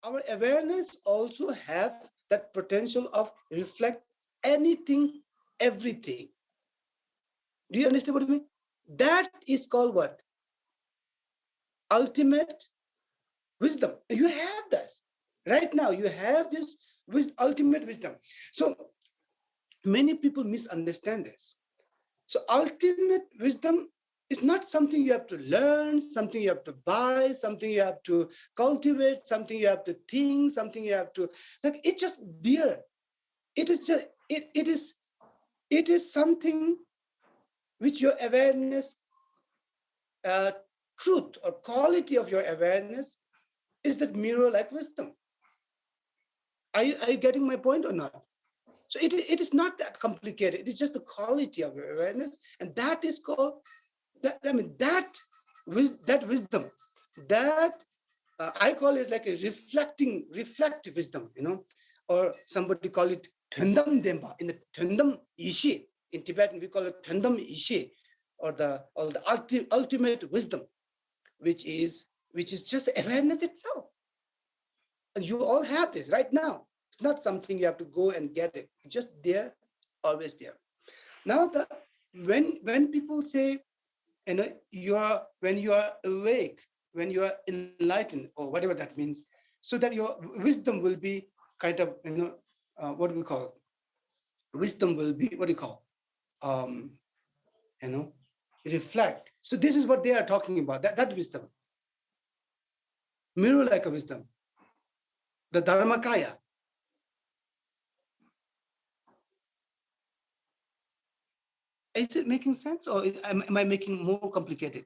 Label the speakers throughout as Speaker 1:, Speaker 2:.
Speaker 1: our awareness also have that potential of reflect anything, everything. Do you understand what I mean? That is called what? Ultimate wisdom. You have this. Right now, you have this with ultimate wisdom. So many people misunderstand this. So ultimate wisdom is not something you have to learn, something you have to buy, something you have to cultivate, something you have to think, something you have to, like, it's just there. It is just, it is something which your awareness, uh, truth or quality of your awareness is that mirror like wisdom. Are you getting my point or not? So it is not that complicated. It is just the quality of your awareness, and that is called that. I mean that wisdom, that I call it like a reflective wisdom, or somebody call it Tendam Demba in the Tendam Ishi. In Tibetan, we call it Tendam Ishi, or the ultimate wisdom, which is just awareness itself. And you all have this right now. It's not something you have to go and get it. It's just there, always there. Now, when people say, when you are awake, when you are enlightened, or whatever that means, so that your wisdom will be kind of, what do we call? Wisdom will be, what do you call? Um, reflect. So this is what they are talking about. That wisdom, mirror like a wisdom, the Dharmakaya. Is it making sense, or am I making more complicated?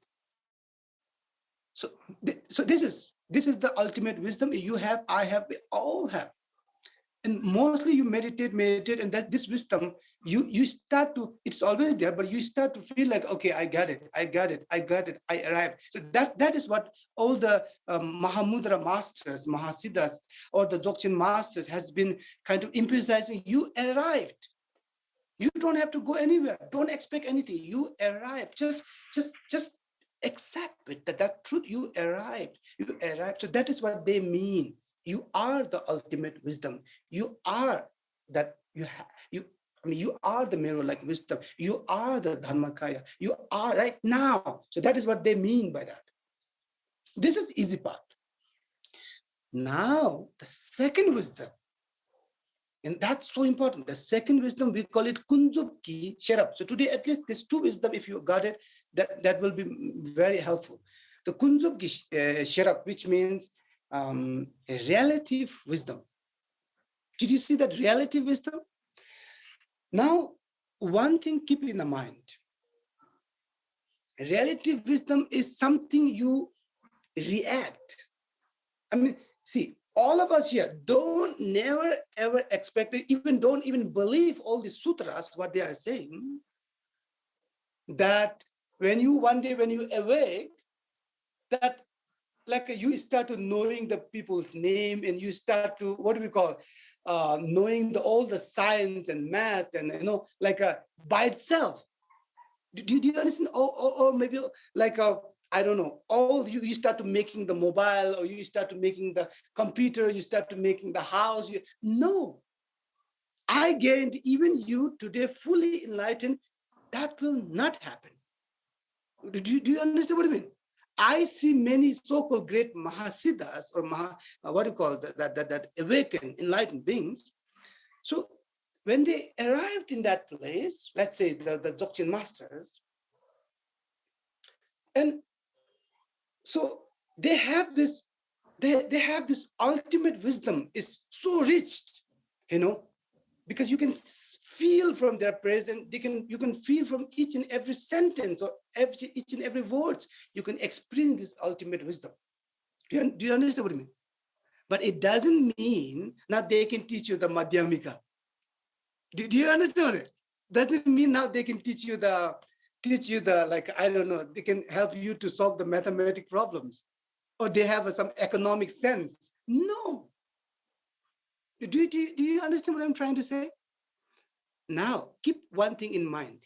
Speaker 1: So, so this is the ultimate wisdom you have, I have, we all have. And mostly you meditate, and that this wisdom, you start to, it's always there, but you start to feel like, okay, I got it, I arrived. So that is what all the Mahamudra masters, Mahasiddhas, or the Dzogchen masters has been kind of emphasizing. You arrived. You don't have to go anywhere. Don't expect anything. You arrived. Just accept it, that truth. You arrived. You arrived. So that is what they mean. You are the ultimate wisdom. You are that. You are the mirror like wisdom. You are the Dharmakaya. You are right now. So that is what they mean by that. This is easy part. Now the second wisdom. And that's so important. The second wisdom, we call it Kunjubki Sherab. So today, at least these two wisdom, if you got it, that will be very helpful. The Kunjubki Sherab, which means a relative wisdom. Did you see that relative wisdom? Now, one thing keep in the mind. Relative wisdom is something you react. I mean, see, all of us here never ever expect it, don't even believe all the sutras, what they are saying, that one day when you awake, that like you start to knowing the people's name, and you start to, what do we call, knowing all the science and math, and like by itself. Do you understand? Or maybe like I don't know, you start to making the mobile, or you start to making the computer, you start to making the house. No, I guarantee even you today fully enlightened, that will not happen. Do you understand what I mean? I see many so-called great Mahasiddhas, or what do you call that awakened, enlightened beings. So when they arrived in that place, let's say the Dzogchen masters, and so they have this ultimate wisdom is so rich, because you can feel from their presence. You can feel from each and every sentence, or each and every words. You can experience this ultimate wisdom. Do you understand what I mean? But it doesn't mean now they can teach you the Madhyamika. Do you understand it? Doesn't mean now they can teach you the like, I don't know, they can help you to solve the mathematic problems, or they have some economic sense. No. Do you understand what I'm trying to say? Now, keep one thing in mind.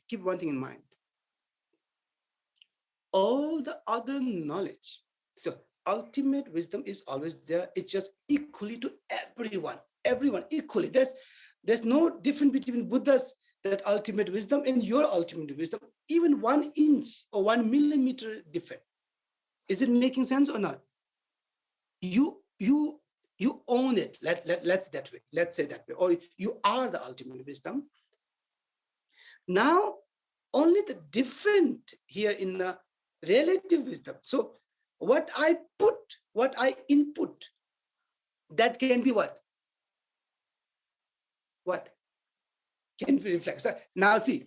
Speaker 1: All the other knowledge. So ultimate wisdom is always there. It's just equally to everyone, everyone equally. There's no difference between Buddha's that ultimate wisdom and your ultimate wisdom, even 1 inch or 1 millimeter different. Is it making sense or not? You own it. Let's that way. Let's say that way. Or you are the ultimate wisdom. Now, only the different here in the relative wisdom. So what I put, what I input, that can be what? What? Can be reflect. So now see,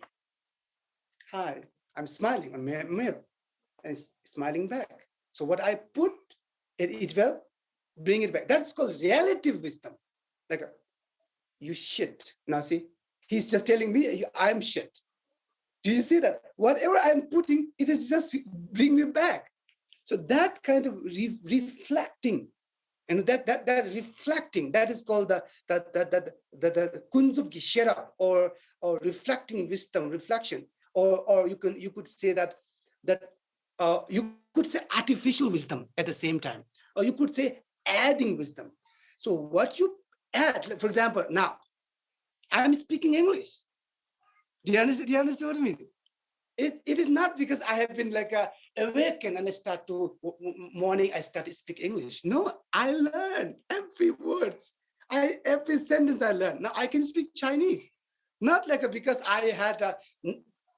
Speaker 1: hi, I'm smiling on my mirror and smiling back. So what I put, it will bring it back. That's called relative wisdom. Like, you shit. Now see, he's just telling me I'm shit. Do you see that? Whatever I'm putting, it is just bring me back. So that kind of reflecting, and that reflecting, that is called the kunzup gishera, or reflecting wisdom, reflection, or you could say that you could say artificial wisdom at the same time, or you could say adding wisdom. So what you add, like for example, now I'm speaking English. Do you understand what I mean? It is not because I have been like awakened and I start to morning I start to speak English. No, I learn every words. Every sentence I learn. Now I can speak Chinese. Not like because I had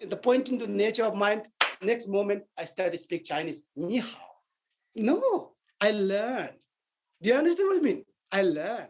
Speaker 1: the pointing to the nature of mind. Next moment I start to speak Chinese. Ni hao. No, I learn. Do you understand what I mean? I learn.